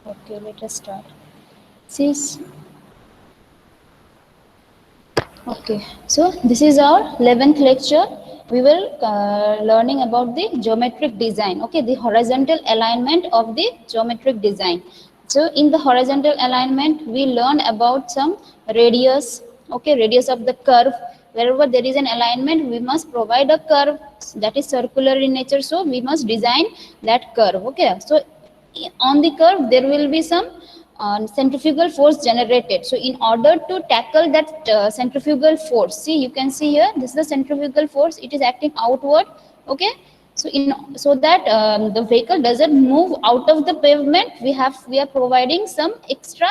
Okay, let us start. Sis. Okay, so this is our 11th lecture. We will learning about the geometric design. Okay, the horizontal alignment of the geometric design. So in the horizontal alignment, we learn about some radius. Okay, radius of the curve. Wherever there is an alignment, we must provide a curve that is circular in nature. So we must design that curve. Okay, so on the curve there will be some centrifugal force generated. So in order to tackle that centrifugal force, see, you can see here, this is the centrifugal force, it is acting outward. Okay, so in so that the vehicle doesn't move out of the pavement, we are providing some extra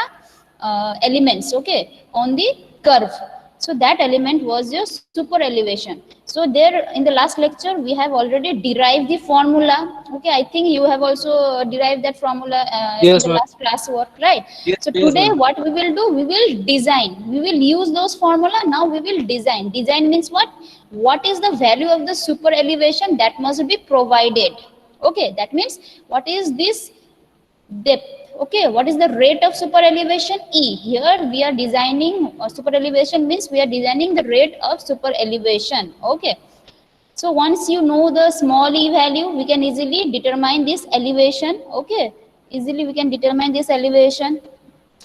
elements, okay, on the curve. So that element was your super elevation. So there in the last lecture we have already derived the formula. Okay, I think you have also derived that formula in Yes, the ma'am. last class work, right? Yes, So yes, today ma'am. what we will do, we will design, we will use those formula. Now we will design. Design means what is the value of the super elevation that must be provided. Okay, that means what is this depth. Okay, what is the rate of super elevation? E. Here we are designing super elevation means we are designing the rate of super elevation. Okay, so once you know the small e value, we can easily determine this elevation. Okay, easily we can determine this elevation.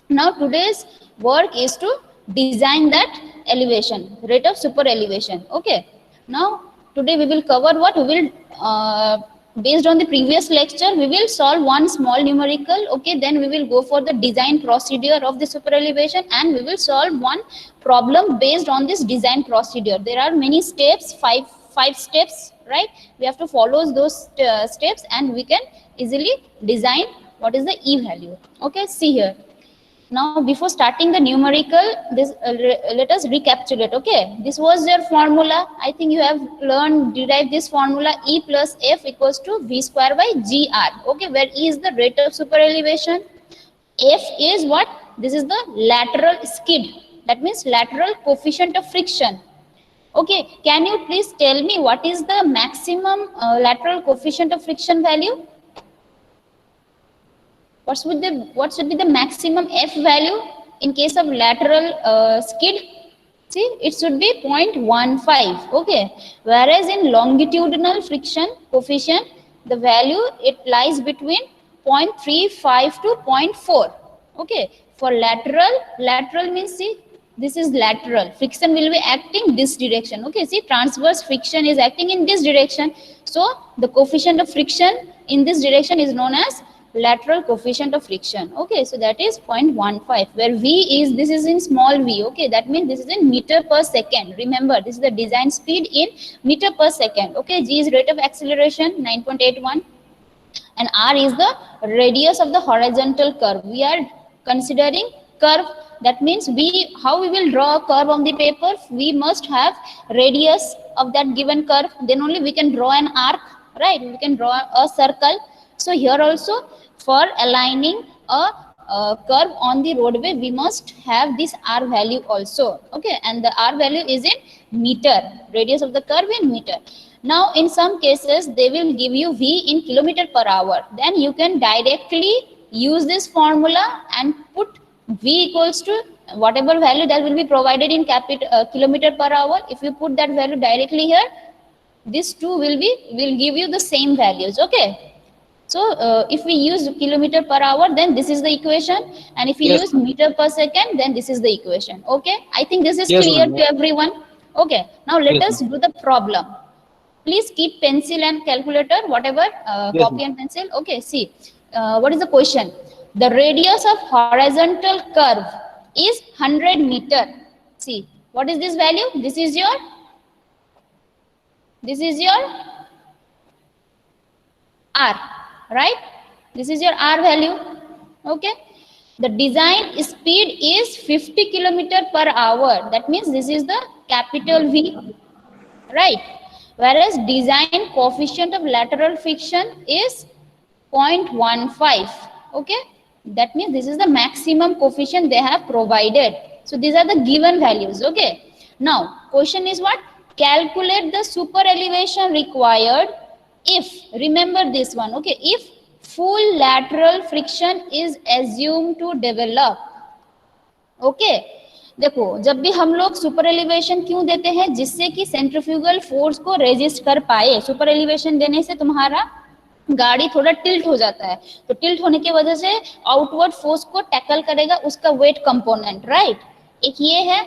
Now today's work is to design that elevation, rate of super elevation. Okay, now today we will cover what we will based on the previous lecture, we will solve one small numerical. Okay, then we will go for the design procedure of the super elevation, and we will solve one problem based on this design procedure. There are many steps, five steps, right? We have to follow those steps, and we can easily design what is the e value. Okay, see here. Now before starting the numerical, let us recapitulate. Okay, this was your formula. I think you have learned, derived this formula: E plus F equals to V square by GR. Okay, where E is the rate of super elevation, F is what? This is the lateral skid, that means lateral coefficient of friction. Okay, can you please tell me what is the maximum lateral coefficient of friction value? What should be the maximum F value in case of lateral skid? See, it should be 0.15. Okay, whereas in longitudinal friction coefficient, the value it lies between 0.35 to zero point 0.4. Okay, for lateral means, see, this is lateral friction will be acting this direction. Okay, see, transverse friction is acting in this direction. So the coefficient of friction in this direction is known as lateral coefficient of friction. Okay, so that is 0.15, where V is, this is in small v. Okay, that means this is in meter per second. Remember, this is the design speed in meter per second. Okay, G is rate of acceleration 9.81, and R is the radius of the horizontal curve. We are considering curve. That means how we will draw a curve on the paper, we must have radius of that given curve, then only we can draw an arc, right? We can draw a circle. So here also, for aligning a curve on the roadway, we must have this R value also. Okay, and the R value is in meter, radius of the curve in meter. Now in some cases they will give you V in kilometer per hour, then you can directly use this formula and put V equals to whatever value that will be provided in kilometer per hour. If you put that value directly here, this two will give you the same values. Okay, so if we use kilometer per hour, then this is the equation, and if we Yes, use ma'am. meter per second, then this is the equation. Okay, I think this is Yes, clear ma'am. to everyone. Okay, now let Yes, us ma'am. do the problem. Please keep pencil and calculator, whatever, Yes, copy ma'am. and pencil. Okay, see, what is the question? The radius of horizontal curve is 100 meter. See, what is this value? This is your R, right? This is your R value. Okay, the design speed is 50 kilometer per hour. That means this is the capital V, right? Whereas design coefficient of lateral friction is 0.15. Okay, that means this is the maximum coefficient they have provided. So these are the given values. Okay, now question is what? Calculate the super elevation required if, remember this one, okay, if full lateral friction is assumed to develop. Okay देखो, जब भी हम लोग super elevation क्यों देते हैं, जिससे कि सेंट्रीफ्यूगल फोर्स को रेजिस्ट कर पाए. सुपर एलिवेशन देने से तुम्हारा गाड़ी थोड़ा टिल्ट हो जाता है, तो टिल्ट होने की वजह से आउटवर्ड फोर्स को टैकल करेगा उसका वेट कंपोनेंट, राइट. एक ये है.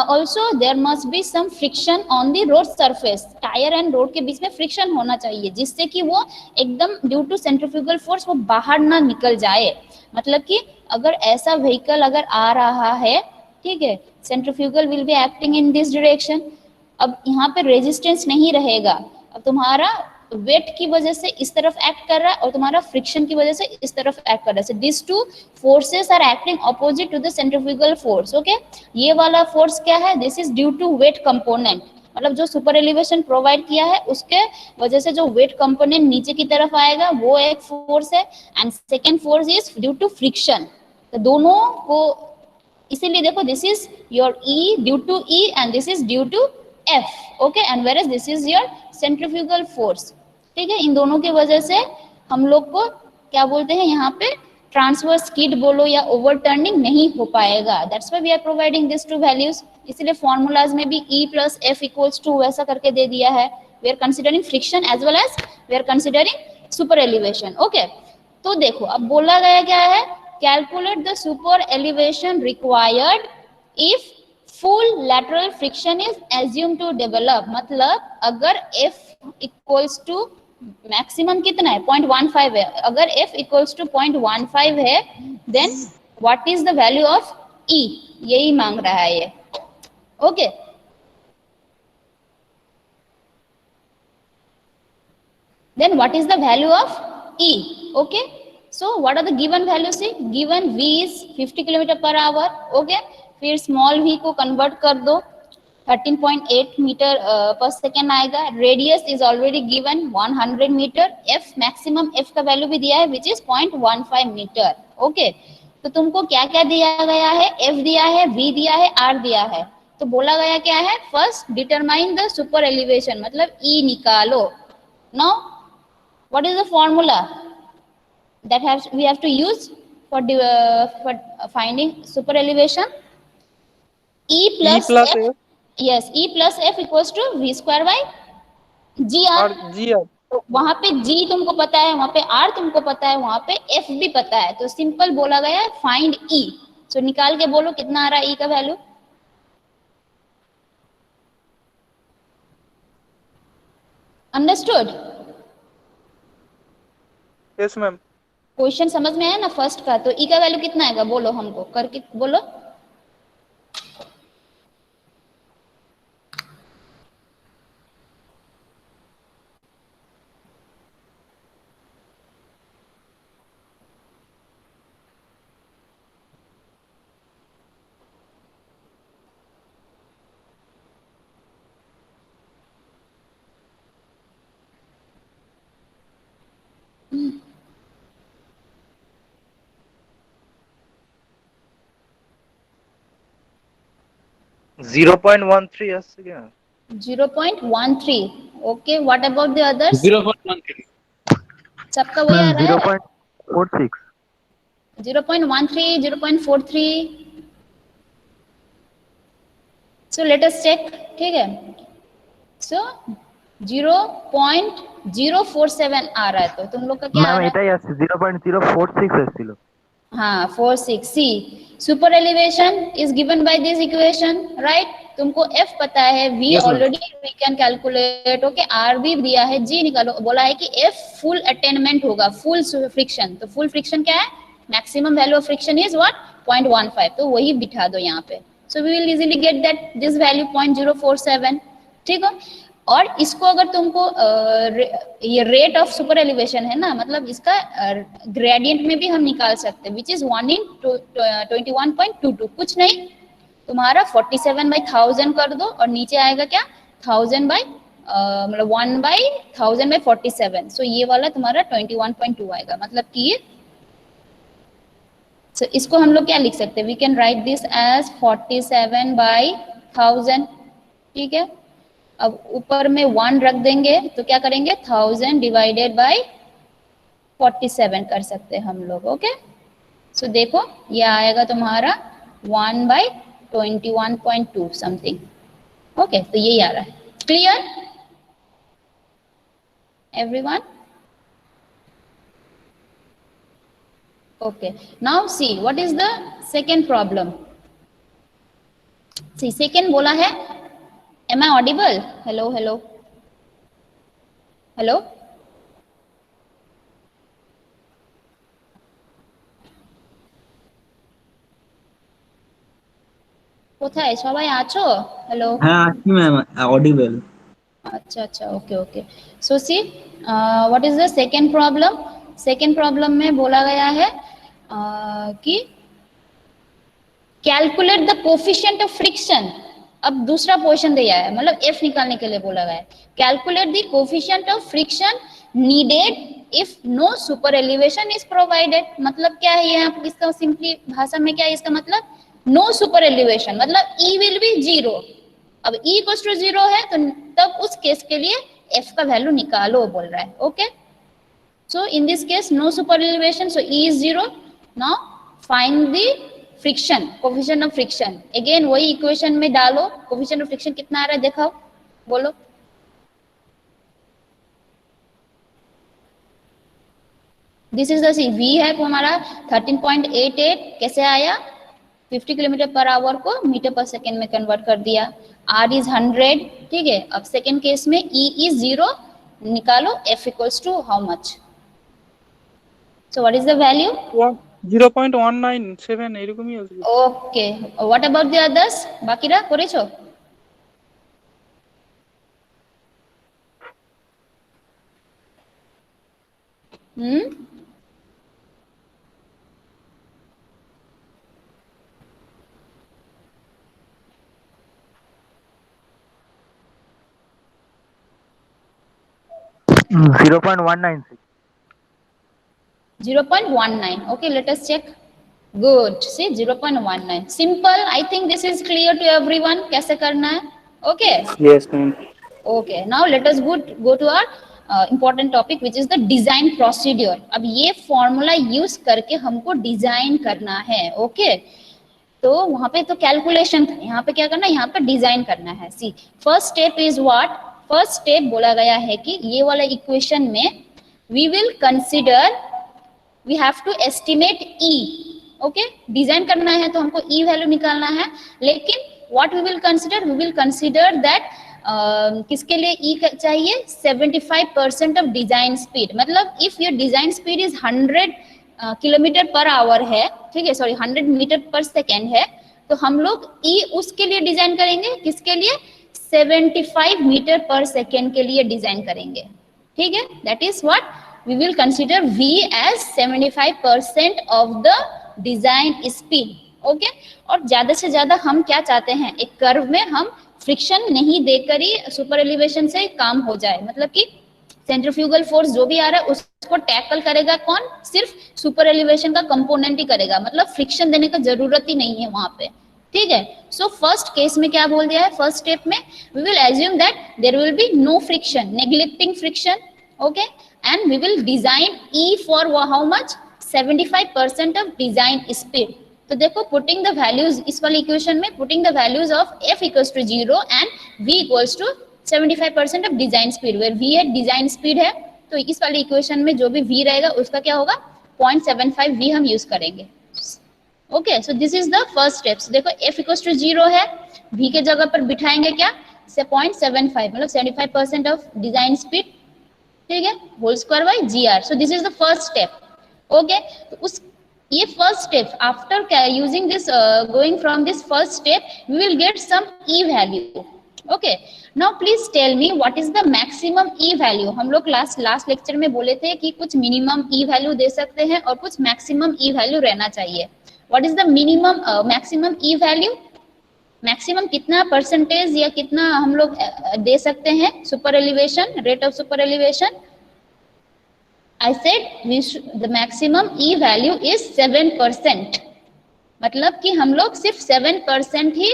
Also there must be some friction on the road surface. Tyre and road के बीच में फ्रिक्शन होना चाहिए, जिससे कि वो एकदम ड्यू टू सेंट्रीफ्यूगल फोर्स वो बाहर ना निकल जाए. मतलब कि अगर ऐसा व्हीकल अगर आ रहा है, ठीक है, centrifugal will be acting in this direction. अब यहाँ पे रेजिस्टेंस नहीं रहेगा, अब तुम्हारा वेट की वजह से इस तरफ एक्ट कर रहा है और तुम्हारा फ्रिक्शन की वजह से इस तरफ एक्ट कर रहा है. This two forces are acting opposite to the centrifugal force. Okay, ये वाला फोर्स क्या है, this is due to weight component. मतलब जो सुपर एलिवेशन प्रोवाइड किया है उसके वजह से जो वेट कंपोनेंट नीचे की तरफ आएगा वो एक फोर्स है. And second force is due to friction. तो दोनों को इसीलिए देखो, this is your E due to E and this is due to F. Okay, and where is this is your centrifugal force. ठीक है, इन दोनों की वजह से हम लोग को क्या बोलते हैं, यहाँ पे ट्रांसवर्स स्किड बोलो या ओवरटर्निंग नहीं हो पाएगा. That's why we are providing this two values. इसलिए फॉर्मूलाज में भी E plus F equals to वैसा करके दे दिया है. We are considering friction as well as we are considering super elevation. Okay, तो देखो अब बोला गया क्या है, calculate the super elevation required if full lateral friction is assume to develop. मतलब अगर F इक्वल्स टू मैक्सिमम कितना है, 0.15 है. अगर F इक्वल्स टू 0.15 है, then what is the value of E, यही मांग रहा है ये. Okay, then what is the value of E? Okay, so what are the given values? See, given V is 50 km per hour. Okay, फिर small v को convert कर दो, 13.8 metre per second आएगा. Radius is already given 100 metre. F maximum F का value भी दिया है which is 0.15 metre. Okay, तो तुमको क्या क्या दिया गया है, F दिया है, V दिया है, R दिया है. तो बोला गया क्या है, first determine the super elevation, मतलब E निकालो. Now what is the formula that we have to use for finding super elevation? E plus F. Yes, E plus F equals to V square by GR. तो वहां पे G तुमको पता है, वहां पे R तुमको पता है, वहां पे F भी पता है. तो सिंपल बोला गया है फाइंड E. सो निकाल के बोलो कितना आ रहा है E का value. Understood? Yes ma'am. Question समझ में आया ना फर्स्ट का. तो E का वैल्यू कितना आएगा बोलो, हमको करके बोलो. $0.13 again. 0.13. Okay, what about the others? 0.13. सबका वही आ रहा है. 0.46. 0.13, 0.43. So let us check. ठीक है. So 0.047 आ रहा है. तो तुम लोग का क्या आ रहा है? এটাই আছে 0.046 এসেছিল. हाँ 46. C super elevation is given by this equation, right. तुमको F पता है, V already we can calculate. Okay, R भी दिया है, G निकालो. बोला है कि F फुल अटेनमेंट होगा, फुल फ्रिक्शन. तो फुल फ्रिक्शन क्या है, maximum value of friction is what, 0.15. तो वही बिठा दो यहाँ पे. So we will easily get that this value 0.047. ठीक है. और इसको अगर तुमको ये रेट ऑफ सुपर एलिवेशन है ना, मतलब इसका ग्रेडियंट में भी हम निकाल सकते हैं, विच इज 1/21.22. कुछ नहीं, तुम्हारा 47/1000 कर दो और नीचे आएगा क्या, 1000 बाई मतलब 1/1000/47. सो ये वाला तुम्हारा 21.2 आएगा. मतलब कि so, इसको हम लोग क्या लिख सकते हैं, we can write this as 47/1000. ठीक है. अब ऊपर में 1 रख देंगे तो क्या करेंगे, 1000 डिवाइडेड बाय 47 कर सकते हैं हम लोग। ओके, सो देखो ये आएगा तुम्हारा 1/21.2 समथिंग। ओके, तो यही आ रहा है। Clear everyone? Okay, now see what is the second problem. See, second बोला है, am I audible? Hello, hello, hello. কোথায় সবাই আছো? হ্যালো। হ্যাঁ আছি ম্যাম, অডিবল। अच्छा अच्छा, okay okay. So see what is the second problem? Second problem में बोला गया है कि calculate the coefficient of friction. अब दूसरा पोर्शन दिया है, मतलब एफ निकालने के लिए बोला गया है। Calculate the coefficient of friction needed if no super elevation is provided. मतलब क्या है यहाँ, इसका सिंपली भाषा में क्या है इसका मतलब, नो सुपर एलिवेशन मतलब ई विल बी जीरो। अब ई इक्वल्स टू जीरो है तो तब उस केस के लिए एफ का वैल्यू निकालो बोल रहा है। Okay, so in this case no super elevation, so e is zero. Now find the friction, coefficient of friction. Again वही इक्वेशन में डालो, कोफिशिएंट ऑफ फ्रिक्शन कितना आ रहा है दिखाओ, बोलो। This is the c, v है हमारा 13.88, कैसे आया, 50 किलोमीटर पर आवर को मीटर पर सेकेंड में कन्वर्ट कर दिया। आर इज 100, ठीक है। अब सेकेंड केस में ई इज जीरो, निकालो f equals to how much. So what is the value? 0.197 এরকমই আসবে। Okay, what about the others? বাকিরা করেছো? হুম, 0.196। 0.19, okay, let us check. Good, see 0.19, simple. I think this is clear to everyone कैसे करना है। okay, Yes ma'am। okay, now let us go to our important topic which is the design procedure। अब ये formula use करके हमको design करना है। Okay, तो वहां पे तो कैलकुलेशन था, यहाँ पे क्या करना है, यहाँ पे डिजाइन करना है। See first step is what, first step बोला गया है कि ये वाला इक्वेशन में we will consider, we have to estimate E. Okay, design करना है तो हमको ई वैल्यू निकालना है, लेकिन what we will consider, we will consider that किसके लिए ई चाहिए, 75% ऑफ डिजाइन स्पीड। मतलब if your design speed is 100 kilometre per hour है, ठीक है, सॉरी 100 मीटर पर सेकेंड है, तो हम लोग ई उसके लिए डिजाइन करेंगे, किसके लिए, 75 मीटर पर सेकेंड के लिए डिजाइन करेंगे। ठीक है, that is what we will consider v as 75% of the design speed। Okay, और ज्यादा से ज्यादा हम क्या चाहते हैं, एक कर्व में हम फ्रिक्शन नहीं देकर ही सुपर एलिवेशन से काम हो जाए। मतलब कि सेंट्रीफ्यूगल फोर्स जो भी आ रहा है उसको टैकल करेगा कौन, सिर्फ सुपर एलिवेशन का कंपोनेंट ही करेगा, मतलब फ्रिक्शन देने का जरूरत ही नहीं है वहां पे। ठीक है, सो फर्स्ट केस में क्या बोल दिया है, फर्स्ट स्टेप में we will assume that there will be no friction, neglecting friction. Okay, and we will design E for how much, 75% of design speed। तो देखो पुटिंग द वैल्यूज इस वाली इक्वेशन में, putting the values of F equals to 0 and V equals to 75% of design speed, where V है design speed है, तो इस वाली इक्वेशन में जो भी V रहेगा उसका क्या होगा, 0.75 V हम यूज करेंगे। Okay, so this is the first steps. देखो F equals to 0 है, V के जगह पर बिठाएंगे क्या, 0.75 मतलब 75% ऑफ डिजाइन स्पीड, ठीक है, whole square by g r. So this is the first step. Okay, तो उस ये first step, after using this going from this first step we will get some e value. Okay, now please tell me what is the maximum e value. हम लोग last lecture में बोले थे कि कुछ मिनिमम ई वैल्यू दे सकते हैं और कुछ मैक्सिमम ई वैल्यू रहना चाहिए। What is the minimum maximum e value, maximum कितना परसेंटेज या कितना हम लोग दे सकते हैं super elevation, rate of super elevation. I said the maximum e value is 7%, मतलब कि हम लोग सिर्फ 7% ही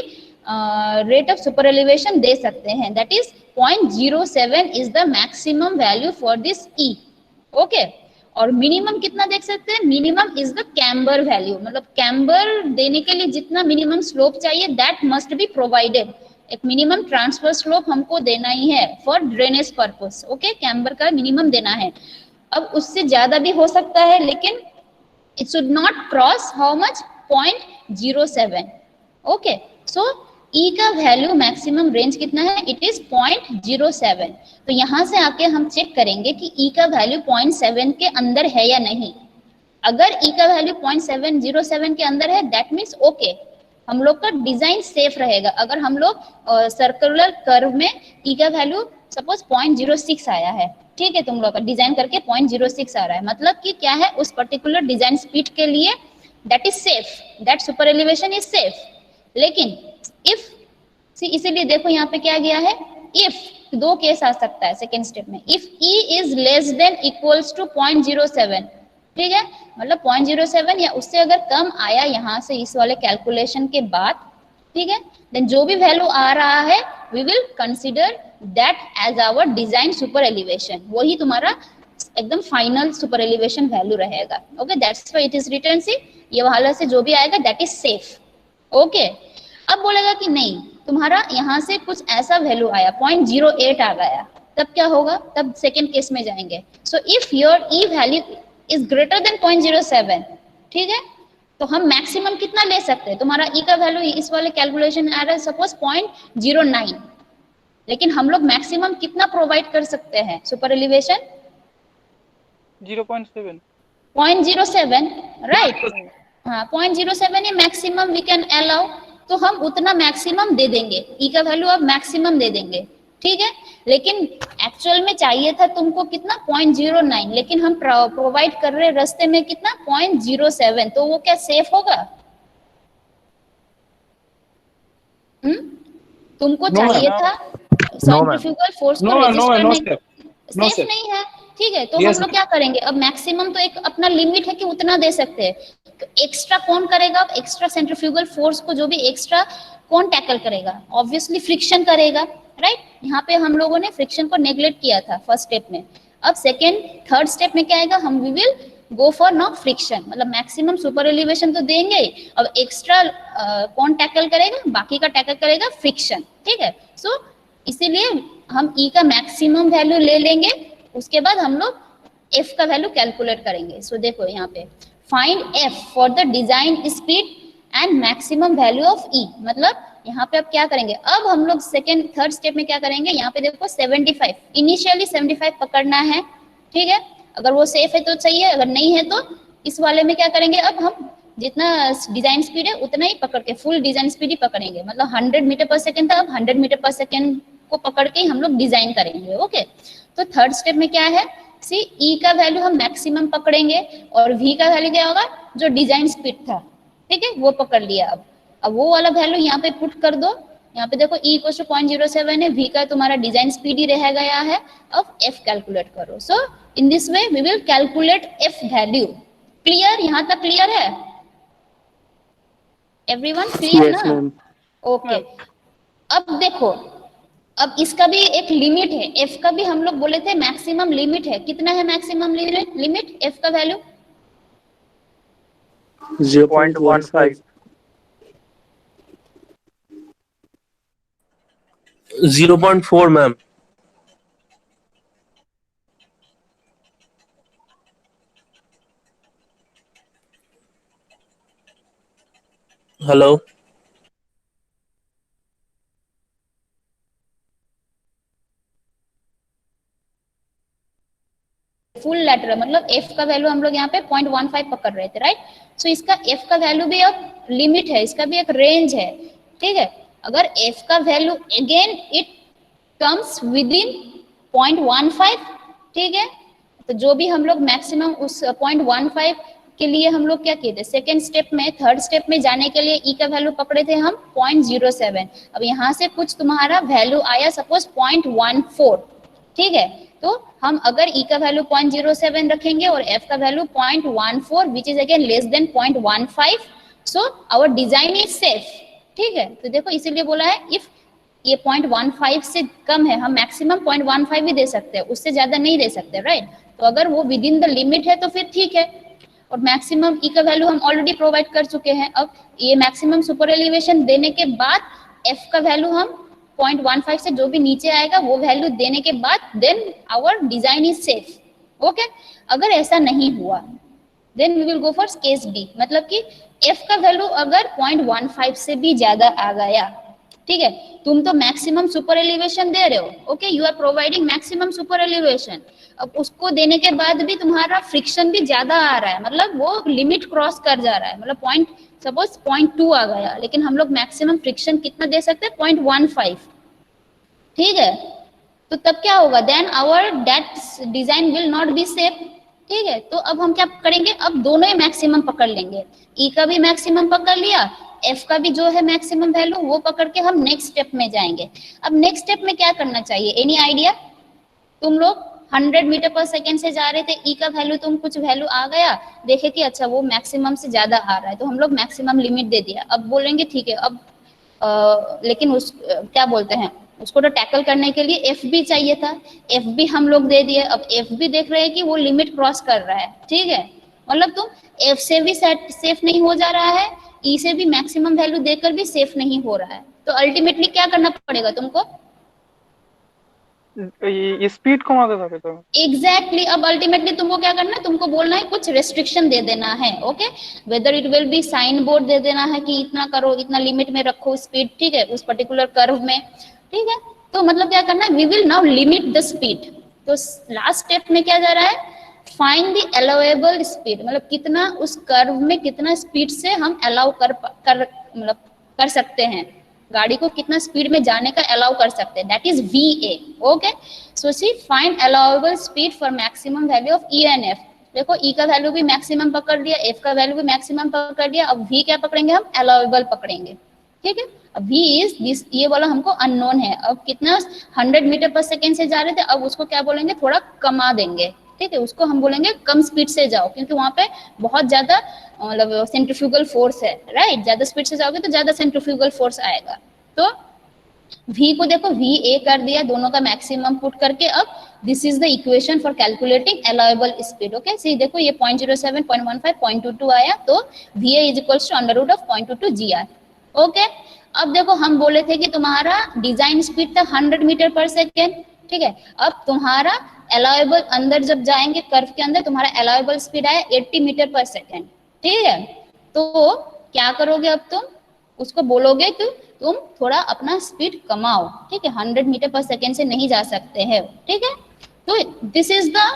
रेट ऑफ सुपर एलिवेशन दे सकते हैं, that is 0.07 is the maximum value for this E. Okay, और मिनिमम कितना देख सकते हैं, minimum is the camber value, मतलब कैम्बर देने के लिए जितना मिनिमम स्लोप चाहिए दैट मस्ट बी प्रोवाइडेड, एक मिनिमम ट्रांसफर स्लोप हमको देना ही है for drainage purpose, okay, camber का मिनिमम देना है। अब उससे ज्यादा भी हो सकता है लेकिन it should not cross how much 0.07, okay, so E का वैल्यू मैक्सिमम रेंज कितना है, इट इज 0.07। तो यहां से आके हम चेक करेंगे कि E का वैल्यू 0.7 के अंदर है या नहीं। अगर E का वैल्यू 0.707 के अंदर है दैट मीन्स ओके, हम लोग का डिजाइन सेफ रहेगा। अगर हम लोग सर्कुलर कर्व में E का वैल्यू सपोज 0.06 आया है, ठीक है, तुम लोग का डिजाइन करके 0.06 आ रहा है, मतलब कि क्या है, उस पर्टिकुलर डिजाइन स्पीड के लिए that is safe, that super elevation is safe. लेकिन इफ इसीलिए देखो यहाँ पे क्या गया है, इफ दो केस आ सकता है सेकेंड स्टेप में, if E is less than equals to 0.07, ठीक है, मतलब 0.07 या उससे अगर कम आया यहाँ से इस वाले कैलकुलेशन के बाद, ठीक है, देन जो भी वैल्यू आ रहा है we will consider that as our design super elevation, वही तुम्हारा एकदम फाइनल सुपर एलिवेशन वैल्यू रहेगा, okay, that's why it is written see, ये वाला से जो भी आएगा दैट इज सेफ, ओके। अब बोलेगा कि नहीं तुम्हारा यहाँ से कुछ ऐसा वैल्यू आया 0.08 आ गया, तब क्या होगा, तब सेकेंड केस में जाएंगे। So if your E value is greater then 0.07, ठीक है, तो हम मैक्सिमम कितना ले सकते हैं, तुम्हारा E का वैल्यू इस वाले कैलकुलेशन आ रहा है सपोज 0.09, लेकिन हम लोग मैक्सिमम कितना प्रोवाइड कर सकते हैं सुपर एलिवेशन, 0.7 0.07, राइट, हाँ 0.07 ही मैक्सिमम वी कैन अलाउ, तो हम उतना मैक्सिमम दे देंगे, E का वैल्यू अब मैक्सिमम दे देंगे, ठीक है। लेकिन एक्चुअल में चाहिए था तुमको कितना 0.09, लेकिन हम प्रोवाइड कर रहे रास्ते में कितना 0.07, तो वो क्या सेफ होगा, तुमको चाहिए था सेंट्रीफ्यूगल फोर्स को रेजिस्ट करने, सेफ नहीं है, ठीक है, तो हम लोग क्या करेंगे, अब मैक्सिमम तो एक अपना लिमिट है कि उतना दे सकते हैं, तो एक्स्ट्रा कौन करेगा, एक्स्ट्रा सेंट्रीफ्यूगल फोर्स को जो भी एक्स्ट्रा कौन टैकल करेगा, ऑब्वियसली फ्रिक्शन करेगा, राइट, यहाँ पे हम लोगों ने फ्रिक्शन को नेग्लेक्ट किया था फर्स्ट स्टेप में। अब सेकेंड थर्ड स्टेप में क्या आएगा, हम we will go for not friction, मतलब मैक्सिमम सुपर एलिवेशन तो देंगे, अब एक्स्ट्रा कौन टैकल करेगा, बाकी का टैकल करेगा फ्रिक्शन, ठीक है। सो इसीलिए हम E का मैक्सिमम वैल्यू ले लेंगे, उसके बाद हम लोग F का वैल्यू कैलकुलेट करेंगे। सो देखो यहाँ पे find F for the design speed and maximum value of E, मतलब यहाँ पे अब क्या करेंगे, अब हम लोग सेकेंड थर्ड स्टेप में क्या करेंगे, यहाँ पे देखो 75, इनिशियली 75 पकड़ना है, ठीक है, अगर वो सेफ है तो सही है, अगर नहीं है तो इस वाले में क्या करेंगे, अब हम जितना डिजाइन स्पीड है उतना ही पकड़ के फुल डिजाइन स्पीड ही पकड़ेंगे, मतलब 100 मीटर पर सेकेंड था, अब 100 मीटर पर सेकेंड को पकड़ के ही हम लोग डिजाइन करेंगे, ओके। तो थर्ड स्टेप में क्या है, सी E का वैल्यू हम मैक्सिमम पकड़ेंगे और V का वैल्यू क्या होगा, जो डिजाइन स्पीड था, ठीक है, वो पकड़ लिया। अब वो वाला वैल्यू यहाँ पे पुट कर दो, यहाँ पे देखो E इक्वल टू 0.07 है, V का तुम्हारा डिजाइन स्पीड ही रह गया है, अब F कैलकुलेट करो। So in this way we will calculate F value. Clear, यहाँ तक क्लियर है एवरीवन, क्लियर ना, ओके। अब देखो, अब इसका भी एक लिमिट है, F का भी हम लोग बोले थे मैक्सिमम लिमिट है, कितना है मैक्सिमम लिमिट F का value 0.15 0.4 ma'am. Hello, full lateral, मतलब F का वैल्यू हम लोग यहाँ पे 0.15 पकड़ रहे थे, राइट। सो इसका F का वैल्यू भी अब लिमिट है, इसका भी एक रेंज है, ठीक है। अगर F का value again it comes with in 0.15, ठीक है, तो जो भी हम लोग मैक्सिमम उस 0.15 के लिए हम लोग क्या किए थे, सेकेंड स्टेप में थर्ड स्टेप में जाने के लिए E का वैल्यू पकड़े थे हम 0.07। अब यहाँ से कुछ तुम्हारा वैल्यू आया सपोज 0.14, ठीक है, तो हम अगर E का वैल्यू 0.07 रखेंगे और F का value 0.14 which is again less than 0.15, so our design is safe, ठीक है। तो देखो इसीलिए बोला है इफ ये 0.15 से कम है, हम मैक्सिमम 0.15 भी दे सकते हैं, उससे ज्यादा नहीं दे सकते, राइट। तो अगर वो विद इन द लिमिट है तो फिर ठीक है, और मैक्सिमम ई का वैल्यू हम ऑलरेडी प्रोवाइड कर चुके हैं। अब ये मैक्सिमम सुपर एलिवेशन देने के बाद एफ का वैल्यू हम 0.15 से जो भी नीचे आएगा वो वैल्यू देने के बाद then our design is safe. Okay, अगर ऐसा नहीं हुआ then we will go for case d, मतलब कि एफ का वैल्यू अगर 0.15 से भी ज्यादा आ गया, ठीक है, तुम तो मैक्सिमम सुपर एलिवेशन दे रहे हो, okay, you are providing maximum super elevation, अब उसको देने के बाद भी तुम्हारा फ्रिक्शन भी ज्यादा आ रहा है, मतलब वो लिमिट क्रॉस कर जा रहा है, मतलब पॉइंट सपोज 0.2 आ गया, लेकिन हम लोग मैक्सिमम फ्रिक्शन कितना दे सकते हैं 0.15, ठीक है, तो तब क्या होगा, then our that design will not be safe, ठीक है। तो अब हम क्या करेंगे, अब दोनों ही मैक्सिमम पकड़ लेंगे, ई का भी मैक्सिमम पकड़ लिया, एफ का भी जो है मैक्सिमम वैल्यू वो पकड़ के हम नेक्स्ट स्टेप में जाएंगे। अब नेक्स्ट स्टेप में क्या करना चाहिए, एनी आइडिया, तुम लोग 100 मीटर पर सेकेंड से जा रहे थे, ई का वैल्यू तुम कुछ वैल्यू आ गया, देखे कि अच्छा वो मैक्सिमम से ज्यादा आ रहा है, तो हम लोग मैक्सिमम लिमिट दे दिया, अब बोलेंगे ठीक है, अब लेकिन उस क्या बोलते हैं उसको तो टैकल करने के लिए एफ भी चाहिए था, एफ भी हम लोग दे दिए, अब एफ भी देख रहे हैं कि वो लिमिट क्रॉस कर रहा है, ठीक है, मतलब तुम एफ से भी सेफ नहीं हो जा रहा है, ई से भी मैक्सिमम वैल्यू देकर भी सेफ नहीं हो रहा है, तो अल्टीमेटली क्या करना पड़ेगा तुमको, स्पीड कमा दे सकते हो। एग्जैक्टली, अब अल्टीमेटली तुमको क्या करना है, तुमको बोलना है कुछ रेस्ट्रिक्शन दे देना है, okay, whether it will be sign board दे देना है कि इतना करो, इतना लिमिट में रखो स्पीड, ठीक है, उस पर्टिकुलर कर्व में, ठीक है, तो मतलब क्या करना है, we will now limit the speed, तो लास्ट स्टेप में क्या जा रहा है, फाइंड द अलाउएबल स्पीड, मतलब कितना उस कर्व में कितना स्पीड से हम अलाउ मतलब कर सकते हैं, गाड़ी को कितना स्पीड में जाने का अलाउ कर सकते हैं, that is VA, okay, so see find allowable speed for maximum value of E and F, देखो E का वैल्यू भी मैक्सिमम पकड़ लिया, F का वैल्यू भी मैक्सिमम पकड़ लिया, अब V क्या पकड़ेंगे हम, अलाउएबल पकड़ेंगे, ठीक है, अब V इज दिस, ये वाला हमको अननोन है, अब कितना 100 मीटर पर सेकेंड से जा रहे थे, अब उसको क्या बोलेंगे, थोड़ा कमा देंगे, ठीक है, उसको हम बोलेंगे कम स्पीड से जाओ, क्योंकि वहां पे बहुत ज्यादा मतलब सेंट्रीफ्यूगल फोर्स है, राइट, ज्यादा स्पीड से जाओगे तो ज्यादा सेंट्रीफ्यूगल फोर्स आएगा, तो V को देखो VA कर दिया, दोनों का मैक्सिमम पुट करके, अब this is the equation for calculating allowable speed, okay, see देखो ये 0.07, 0.15, 0.22 आया, तो VA is equals to under root of 0.22 GR, okay. अब देखो हम बोले थे कि तुम्हारा डिजाइन स्पीड था 100 मीटर पर सेकेंड, ठीक है, अब तुम्हारा अलाउएबल अंदर जब जाएंगे कर्व के अंदर, तुम्हारा अलाउएबल स्पीड आया 80 मीटर पर सेकेंड, ठीक है, तो क्या करोगे, अब तुम उसको बोलोगे कि तुम थोड़ा अपना स्पीड कमाओ, ठीक है, 100 मीटर पर सेकेंड से नहीं जा सकते हैं, ठीक है, तो this is the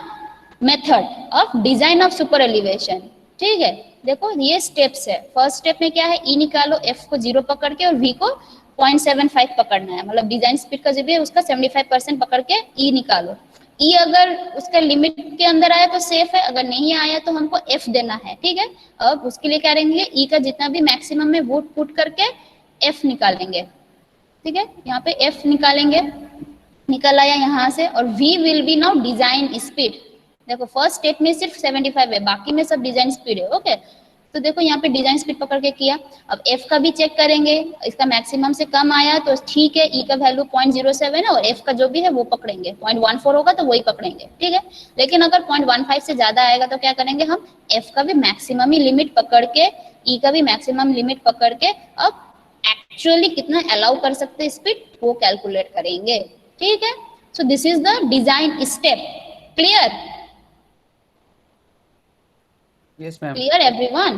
method of design of super elevation, ठीक है, देखो ये स्टेप्स है, फर्स्ट स्टेप में क्या है, ई निकालो, एफ को 0 पकड़ के और वी को 0.75 पकड़ना है, मतलब डिजाइन स्पीड का जो भी है उसका 75% पकड़ के ई निकालो, ई अगर उसका लिमिट के अंदर आया तो सेफ है, अगर नहीं आया तो हमको एफ देना है, ठीक है, अब उसके लिए क्या करेंगे, ई का जितना भी मैक्सिमम है वो पुट करके एफ निकालेंगे, ठीक है, यहाँ पे एफ निकालेंगे, निकल आया यहाँ से, और we will be now design speed, देखो फर्स्ट स्टेप में सिर्फ 75 है, बाकी में सब डिजाइन स्पीड है, ओके, तो देखो यहाँ पे डिजाइन स्पीड पकड़ के किया, अब एफ का भी चेक करेंगे, इसका मैक्सिमम से कम आया तो ठीक है, ई का वैल्यू 0.07 है, और एफ का जो भी है वो पकड़ेंगे, 0.14 होगा तो वही पकड़ेंगे, ठीक है, लेकिन अगर 0.15 से ज्यादा आएगा तो क्या करेंगे हम, एफ का भी मैक्सिमम ही लिमिट पकड़ के, ई का भी मैक्सिमम लिमिट पकड़ के, अब एक्चुअली कितना अलाउ कर सकते हैं स्पीड वो कैलकुलेट करेंगे, ठीक है, सो this is the design step, clear, Yes, ma'am. clear everyone,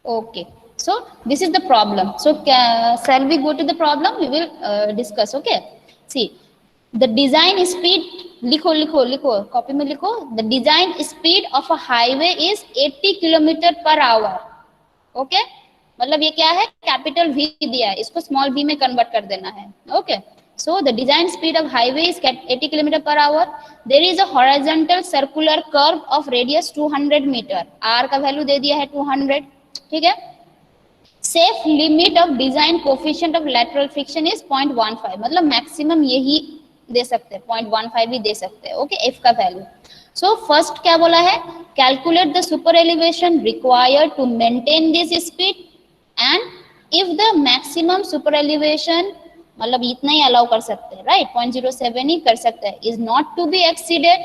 okay, so this is the problem, so shall we go to the problem, we will discuss, okay, see the design speed, लिखो लिखो लिखो copy में लिखो, the design speed of a highway is 80 km/h, okay, मतलब ये क्या है, capital V दिया है, इसको स्मॉल v में कन्वर्ट कर देना है, okay, so the design speed of highway is 80 km/h, there is a horizontal circular curve of radius 200 meter, r का वैल्यू दे दिया है 200, ठीक है, safe limit of design coefficient of lateral friction is 0.15, मतलब मैक्सिमम यही दे सकते हैं, 0.15 भी दे सकते हैं, ओके, एफ का वैल्यू, सो फर्स्ट क्या बोला है, calculate the super elevation required to maintain this speed, and if the maximum super elevation मतलब इतना ही अलाउ कर सकते हैं, राइट, 0.07 ही कर सकते हैं, is not to be exceeded,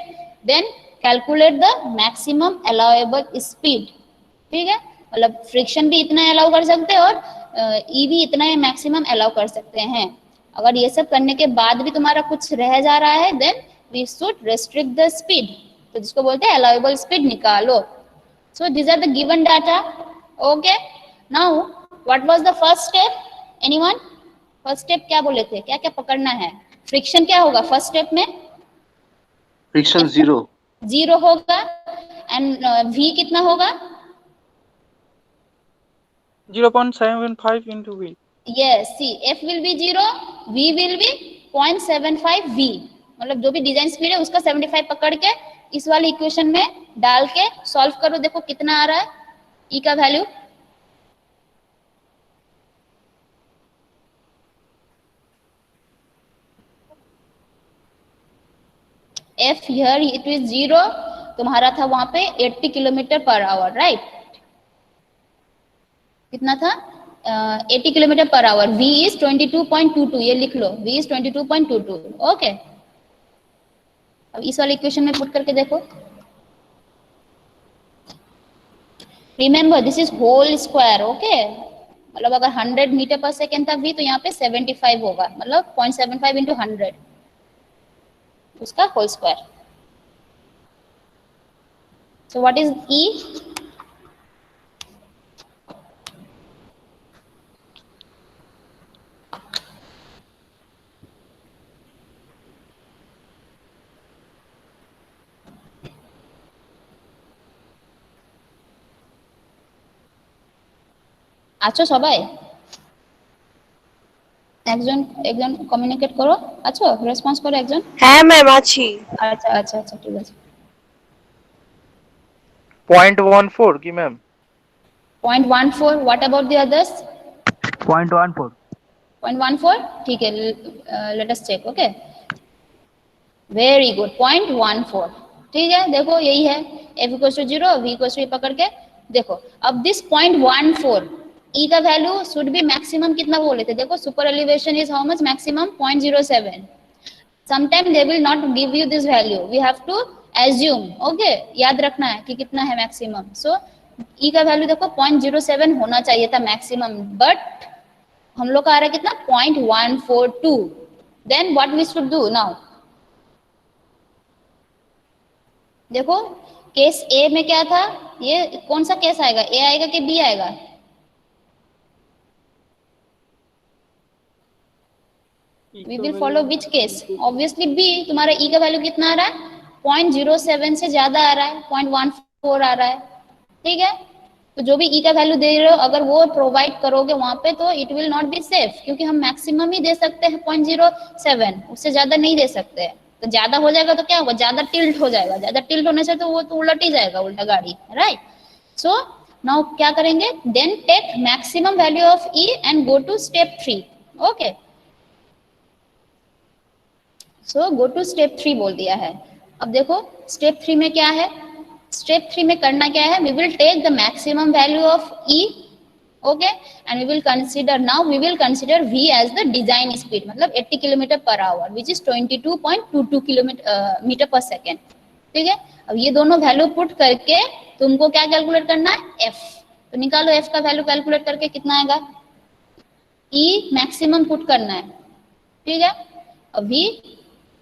then calculate the maximum allowable speed. ठीक है, मतलब फ्रिक्शन भी इतना अलाउ कर सकते हैं और ई भी इतना मैक्सिमम अलाउ कर सकते हैं। अगर ये सब करने के बाद भी तुम्हारा कुछ रह जा रहा है, then we should restrict the speed, तो जिसको बोलते हैं अलाउएबल स्पीड निकालो। So this are the given data. Okay, now what was the first step, anyone? First step क्या बोले थे, क्या क्या पकड़ना है? फ्रिक्शन क्या होगा फर्स्ट स्टेप में? Friction zero. जीरो होगा। एंड v कितना होगा? 0.75 into v. Yes, see, f will be 0, v will be 0.75 v, मतलब जो भी डिजाइन स्पीड है उसका 75 पकड़ के इस वाले इक्वेशन में डाल के सॉल्व करो, देखो कितना आ रहा है e का value. f here it is 0, तुम्हारा था वहां पे 80 किलोमीटर पर आवर, राइट? कितना था? 80 kilometre per our. v is 22.22, ये लिख लो, v इज 22.22। ओके, अब इस वाले इक्वेशन में पुट करके देखो। Remember this is whole square. Okay, मतलब अगर 100 मीटर पर सेकेंड था v, तो यहाँ पे 75 होगा, मतलब 0.75 इंटू 100, उसका whole square. So what is e? আছো সবাই? একজন একজন কমিউনিকেট করো, আছো? রেসপন্স করো একজন। হ্যাঁ ম্যাম আছি। আচ্ছা আচ্ছা আচ্ছা, ঠিক আছে। 0.14 কি ma'am? 0.14, what about the others? 0.14 0.14, ठीक है, let us check. Okay, very good, 0.14, ठीक है। देखो यही है, f equals to 0, v equals to पकड़ के देखो। अब दिस 0.14 e का वैल्यू शुड बी मैक्सिमम, कितना बोले थे देखो, super elevation is how much? Maximum 0.07। Sometime they will not give you this value, we have to assume. Okay, याद रखना है कि कितना है मैक्सिमम। सो e का वैल्यू देखो 0.07 होना चाहिए था मैक्सिमम, बट हम लोग का आ रहा है कितना? 0.142। Then what we should do now? देखो केस ए में क्या था, ये कौन सा केस आएगा, ए आएगा कि बी आएगा? We will follow which case? Obviously b. तुम्हारा ई का वैल्यू कितना आ रहा है? 0.07 से ज्यादा आ रहा है, 0.14 आ रहा है, ठीक है। तो जो भी ई का वैल्यू दे रहे हो, अगर वो प्रोवाइड करोगे वहां पे, तो it will not be safe, क्योंकि हम मैक्सिमम ही दे सकते हैं 0.07, उससे ज्यादा नहीं दे सकते हैं। तो ज्यादा हो जाएगा तो क्या होगा? ज्यादा टिल्ट हो जाएगा, ज्यादा टिल्ट होने से तो वो तो उलट ही जाएगा, उल्टा गाड़ी, राइट? सो नाउ क्या करेंगे? Then take maximum value of e and go to step 3। Okay, so go to step 3 बोल दिया है। अब देखो स्टेप 3 में क्या है? स्टेप 3 में करना क्या है? We will take the maximum value of e, okay, and we will consider, now we will consider v as the design speed, मतलब 80 kilometre per hour, which is 22.22 kilometre metre per second, ठीक है। अब ये दोनों value put करके तुमको क्या calculate करना है? f। तो निकालो f का वैल्यू, कैलकुलेट करके कितना आएगा? e मैक्सिमम पुट करना है, ठीक है। अभी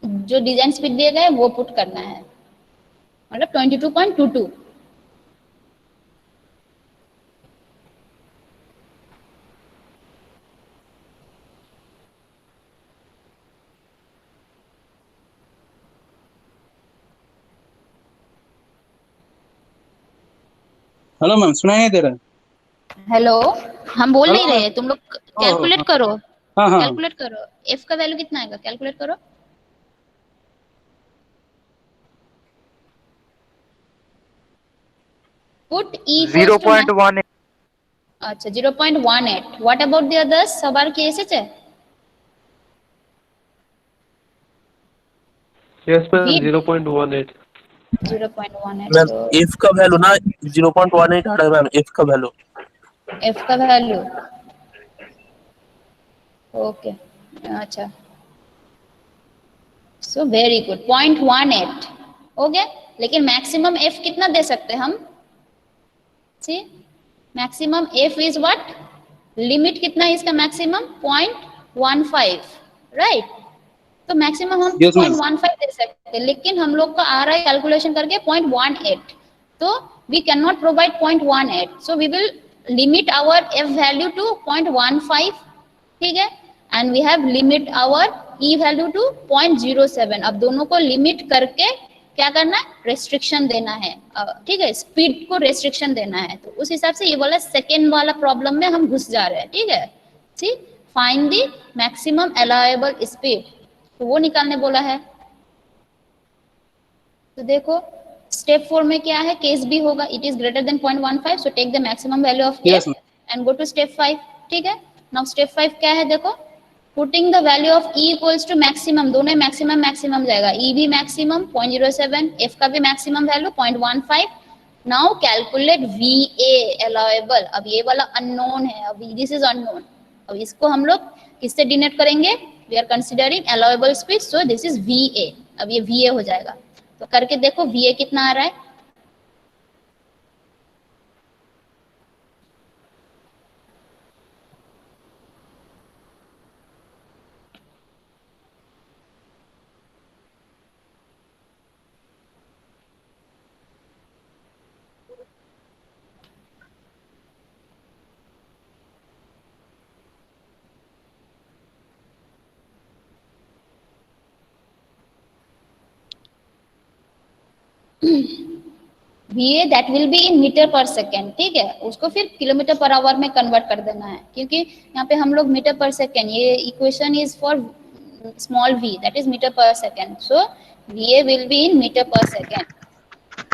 जो डिजाइन स्पीड दिए गए वो पुट करना है, मतलब 22.22। हेलो मैम, सुनाई नहीं दे रहा है? हेलो, हम बोल नहीं हेलो। रहे, तुम लोग कैलकुलेट करो, हाँ हाँ, कैलकुलेट करो। f का वैल्यू कितना आएगा? कैलकुलेट करो। Put e equals to 0.18। अच्छा 0.18। What about the others? सबार की एसेছে? Yes, ma'am. V 0.18. 0.18। मैम तो f का वैल्यू ना 0.18 आ रहा है मैम, f का वैल्यू। f का वैल्यू, ओके, अच्छा, सो वेरी गुड, 0.18 हो गया। लेकिन मैक्सिमम एफ कितना दे सकते हैं हम? See maximum F is what, limit कितना है इसका मैक्सिमम? 0.15, राइट। तो मैक्सिमम हम Yes, ma'am. 0.15 दे सकते हैं, लेकिन हम लोग का आ रहा है कैलकुलेशन करके 0.18, तो we can not provide 0.18, so we will limit our f value to 0.15, ठीक है, and we have limit our e value to 0.07। अब दोनों को लिमिट करके क्या करना है? रेस्ट्रिक्शन देना है, ठीक है, स्पीड को रेस्ट्रिक्शन देना है। तो उस हिसाब से ये वाला सेकेंड वाला प्रॉब्लम में हम घुस जा रहे हैं, ठीक है। See find the maximum allowable speed, तो वो निकालने बोला है। तो देखो स्टेप 4 में क्या है? केस बी होगा, it is greater than 0.15, so take the maximum value of Yes, f ma'am. And go to step 5, ठीक है। नाउ स्टेप 5 क्या है? देखो, putting the value of e equals to maximum, दोनों मैक्सिमम मैक्सिमम जाएगा, e भी maximum 0.07, f का भी maximum value 0.15। Now calculate v a allowable. अब ये वाला अननोन है, अभी दिस इज अननोन। अब इसको हम लोग किससे डिनोट करेंगे? We are considering allowable speed, so this is v a. अब ये वी ए हो जाएगा, तो करके देखो वी ए कितना आ रहा है। VA that will be in metre per second, ठीक है, उसको फिर किलोमीटर पर आवर में कन्वर्ट कर देना है, क्योंकि यहाँ पे हम लोग मीटर पर सेकेंड, ये equation is for small v that is metre per second, so VA will be in metre per second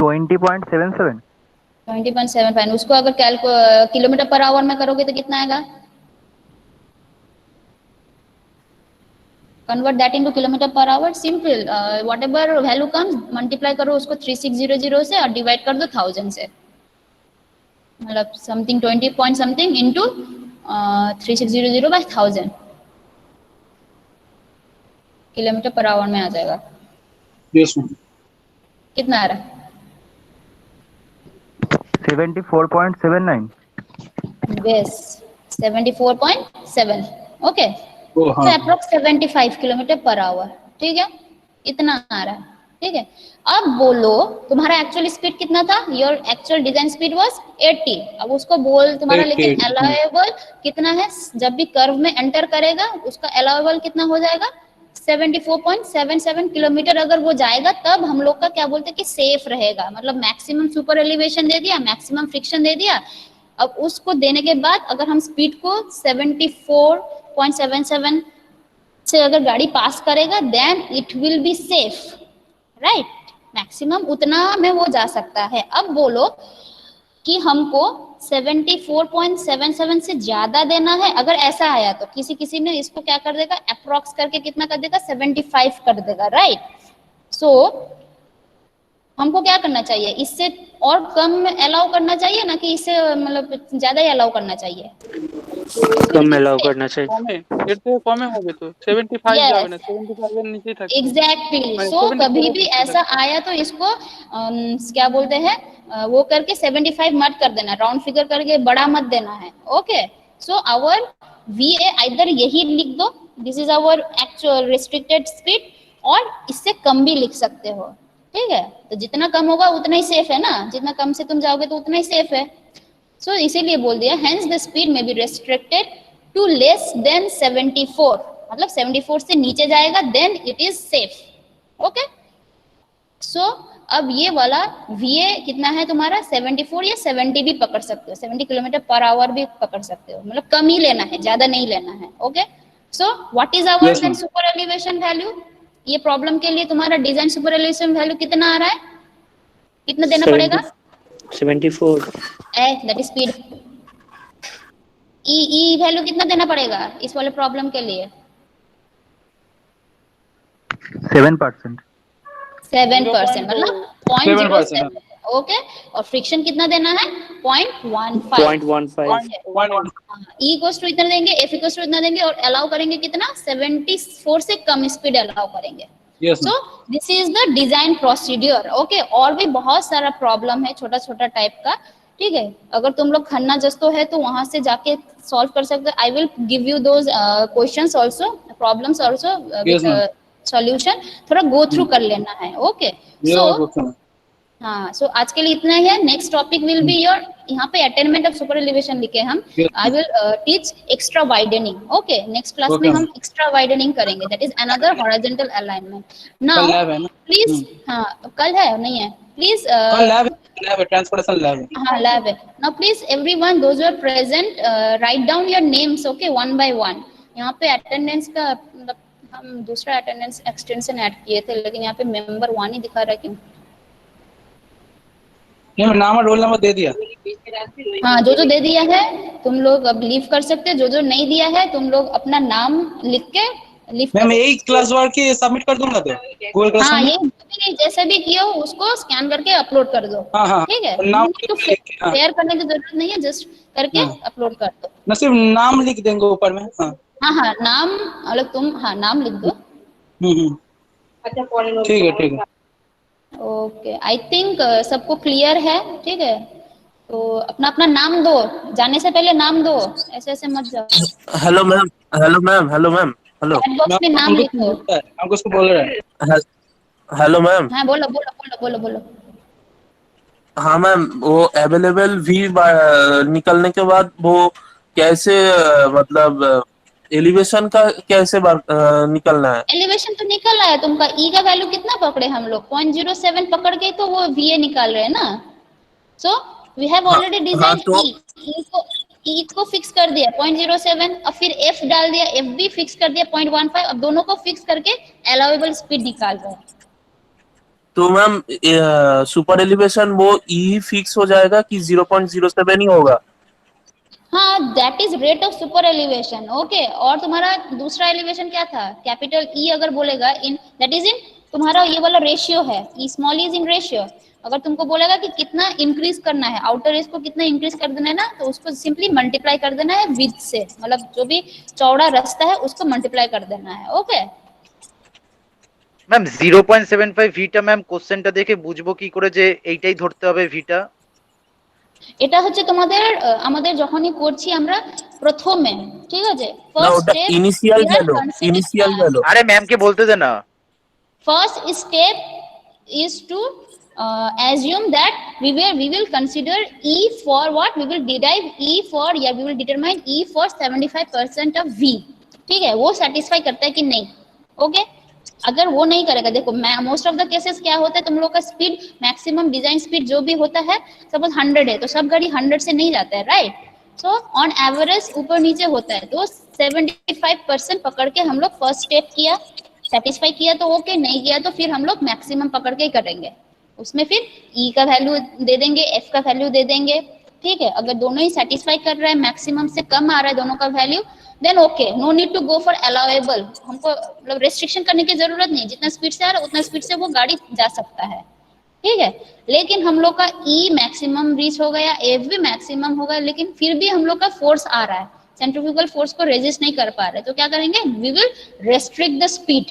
20.77. 20.75। उसको अगर किलोमीटर पर आवर में करोगे तो कितना आएगा? Convert that into kilometre per our, simple, whatever value comes multiply करो उसको 3600 से और डिवाइड कर दो 1000 से, मतलब something 20 point something into 3600 by 1000 kilometre per hour में आ जाएगा। Yes, ma'am. कितना आ रहा है? 74.79. बेस 74.7, ओके, Oh, तो हाँ. अप्रोक्स 75 किलोमीटर पर आवर, ठीक है, इतना आ रहा है, ठीक है। अब बोलो तुम्हारा एक्चुअल स्पीड कितना था? Your actual design speed was 80। अब उसको बोल तुम्हारा 80, लेकिन अलाउएबल कितना है? जब भी कर्व में एंटर करेगा उसका अलाउएबल कितना हो जाएगा? 74.77 किलोमीटर अगर वो जाएगा तब हम लोग का क्या बोलते हैं कि सेफ रहेगा, मतलब मैक्सिमम सुपर एलिवेशन दे दिया, मैक्सिमम फ्रिक्शन दे दिया। अब उसको देने के बाद अगर हम स्पीड को 74.77 से अगर गाड़ी पास करेगा then it will be safe, right, maximum उतना में वो जा सकता है। अब बोलो कि हमको 74.77 से ज्यादा देना है, अगर ऐसा आया तो किसी किसी ने इसको क्या कर देगा, अप्रोक्स करके कितना कर देगा? 75 कर देगा, राइट। सो हमको क्या करना चाहिए? इससे और कम अलाउ करना चाहिए ना, कि इससे मतलब ज्यादा ही अलाउ करना चाहिए? कम अलाउ करना चाहिए। কমে এর থেকে কমে হবে তো 75 Yes. যাবে না 75 এর নিচেই থাকবে एग्जैक्टली, মানে सो 74 कभी भी করতে ऐसा থাকবে। आया तो इसको क्या बोलते हैं, वो करके 75 मत कर देना, राउंड फिगर करके बड़ा मत देना है, okay. So our VA either यही लिख दो, this is our actual restricted speed, और इससे कम भी लिख सकते हो, ठीक है। तो जितना कम होगा उतना ही सेफ है ना, जितना कम से तुम जाओगे तो उतना ही सेफ है। सो इसीलिए बोल दिया hence the speed may be restricted to less than 74, मतलब 74 से नीचे जाएगा then it is safe, okay. So अब ये वाला VA कितना है तुम्हारा? 74 या 70 भी पकड़ सकते हो, 70 किलोमीटर पर आवर भी पकड़ सकते हो, मतलब कम ही लेना है, ज्यादा नहीं लेना है, okay. So what is our Yes, ma'am. Super elevation value? ये प्रॉब्लम के लिए तुम्हारा डिजाइन सुपर एलिवेशन वैल्यू कितना आ रहा है? कितना देना पड़ेगा? 74। That is speed. E value कितना देना पड़ेगा इस वाले प्रॉब्लम के लिए? 7%. 7%, मतलब 0.07, ओके, और फ्रिक्शन कितना देना है, 0.15। 0.15। ई इक्वल्स टू इतना देंगे, एफ इक्वल्स टू इतना देंगे, और अलाउ करेंगे कितना, 74 से कम स्पीड अलाउ करेंगे। Yes, so this is the design procedure. Okay, और भी बहुत सारा प्रॉब्लम है छोटा छोटा टाइप का, ठीक है। अगर तुम लोग खन्ना जस्तो है तो वहां से जाके सॉल्व कर सकते हो। I will give you those questions also, problems also Yes, ma'am. Solution, थोड़ा गो थ्रू कर लेना है। ओके, Yeah, सो okay. हाँ, सो आज के लिए इतना ही है। Next topic will be your, यहाँ पे अटेनमेंट ऑफ सुपर एलिवेशन लिखे हम। Yes, I will teach extra widening. Okay, next class में Okay, हम ma'am. एक्स्ट्रा वाइडनिंग करेंगे, that is another horizontal alignment. Now कल लैब है ना? प्लीज, हाँ कल है नहीं है, प्लीज कल लैब है, ट्रांसपोर्टेशन लैब है। हाँ लैब है। Now please everyone those are present write down your names, okay, one by one. यहाँ पे अटेंडेंस का मतलब हम दूसरा अटेंडेंस एक्सटेंशन ऐड किए थे, लेकिन यहाँ पे मेंबर वन ही दिखा रहा है, क्यों? ये मैं नाम और रोल नंबर दे दिया। हाँ, जो जो दे दिया है तुम लोग अब लीव कर सकते हो, जो जो नहीं दिया है तुम लोग अपना नाम लिख के लीव मैं करो। यही क्लास वर्क के सबमिट कर दूंगा तो गूगल क्लास हाँ, में। ये भी जैसे भी किया हो उसको स्कैन करके अपलोड कर दो। हाँ हाँ, ठीक है, और नाम तो लिख के, हाँ शेयर करने की जरूरत नहीं है, जस्ट करके हाँ, अपलोड कर दो। ना सिर्फ नाम लिख देंगे ऊपर में। हाँ हाँ हाँ, नाम मतलब तुम, हाँ नाम लिख दो। हम्म, ठीक है ठीक है। ओके, आई थिंक सबको क्लियर है, ठीक है। तो अपना अपना नाम दो, जाने से पहले नाम दो, ऐसे ऐसे मत जाओ। Hello ma'am, hello ma'am, hello ma'am, hello chat box में नाम लिखो। हमको उसको बोल रहा है। Hello ma'am. हाँ बोलो बोलो बोलो बोलो बोलो। हाँ मैम, वो अवेलेबल भी निकलने के बाद वो कैसे मतलब एलिवेशन का कैसे निकलना है? एलिवेशन तो निकल रहा है तुमका। ई का वैल्यू कितना पकड़े हम लोग, 0.07 पकड़ के तो वो वीए निकाल रहे हैं ना। सो वी हैव हाँ ऑलरेडी हाँ डिजाइन तो ई को फिक्स कर दिया 0.07, और फिर एफ डाल दिया, एफ भी फिक्स कर दिया 0.15। अब दोनों को फिक्स करके अलाउेबल स्पीड निकाल रहे हैं। तो मैम सुपर एलिवेशन वो ई फिक्स हो जाएगा कि 0.07 ही होगा? हाँ, that is rate of super elevation. Okay, और तुम्हारा दूसरा एलिवेशन क्या था, कैपिटल ई अगर बोलेगा इन, दैट इज इन, तुम्हारा ये वाला रेशियो है, ई स्मॉल इज इन रेशियो। अगर तुमको बोलेगा कि कितना इंक्रीज करना है, आउटर एज को कितना इंक्रीज कर देना है ना, तो उसको सिंपली मल्टीप्लाई कर देना है विड्थ से, मतलब जो भी चौड़ा रास्ता है उसको मल्टीप्लाई कर देना है। ओके ম্যাম 0.75 ভিটা ম্যাম কোশ্চেনটা দেখে বুঝবো কি করে যে এইটাই ধরতে হবে ভিটা? এটা হচ্ছে তোমাদের আমাদের যখনই করছি আমরা প্রথমে, ঠিক আছে, না ফার্স্ট ওটা step initial we are value, initial consider. Value. আরে ম্যামকে বলতে দে না। First step is to assume that we will consider E for what, we will derive E for, या we will determine E for 75% of V। ठीक है, वो satisfy करता है कि नहीं। ओके, अगर वो नहीं करेगा, देखो मोस्ट ऑफ द केसेस क्या होता है, तुम लोग का स्पीड मैक्सिमम डिजाइन स्पीड जो भी होता है, सपोज 100 है तो सब गाड़ी 100 से नहीं जाता है, राइट। सो ऑन एवरेज ऊपर नीचे होता है, तो 75% पकड़ के हम लोग फर्स्ट स्टेप किया, सेटिस्फाई किया तो ओके, नहीं किया तो फिर हम लोग मैक्सिमम पकड़ के ही करेंगे। उसमें फिर ई का वैल्यू दे देंगे, एफ का वैल्यू दे देंगे। ठीक है, अगर दोनों ही सेटिस्फाई कर रहा है, मैक्सिमम से कम आ रहा है दोनों का value, then okay, no need to go for allowable. हमको मतलब रेस्ट्रिक्शन करने की जरूरत नहीं, जितना स्पीड से आ रहा है उतना स्पीड से वो गाड़ी जा सकता है। ठीक है, लेकिन हम लोग का ई मैक्सिमम रीच हो गया, एफ भी मैक्सिमम हो गया, लेकिन फिर भी हम लोग का फोर्स आ रहा है, सेंट्रीफ्यूगल फोर्स को रेजिस्ट नहीं कर पा रहे, तो क्या करेंगे, we will restrict the speed.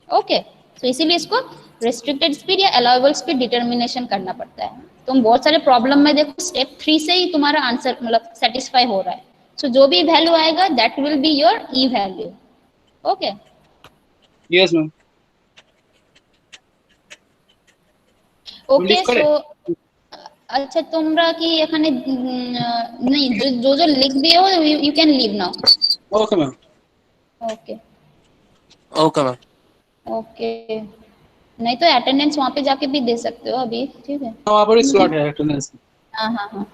Okay, तो इसीलिए इसको रेस्ट्रिक्टेड स्पीड या अलाउेबल स्पीड डिटर्मिनेशन करना पड़ता है। तुम बहुत सारे प्रॉब्लम में देखो स्टेप 3 से ही तुम्हारा आंसर मतलब सेटिस्फाई हो रहा है। सो जो भी वैल्यू आएगा that will be your E value. Okay, yes ma'am. Okay, so अच्छा তোমরা কি এখানে नहीं, जो जो लिख दिए हो you can leave now. Okay ma'am. Okay okay ma'am. Okay, नहीं तो अटेंडेंस वहां पे जाके भी दे सकते हो अभी। ठीक है, वहाँ पर स्लॉट है अटेंडेंस। हाँ हाँ हाँ।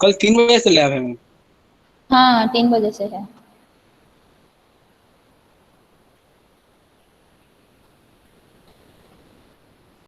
कल 3 बजे से लैब है मैम। हाँ 3 बजे से है।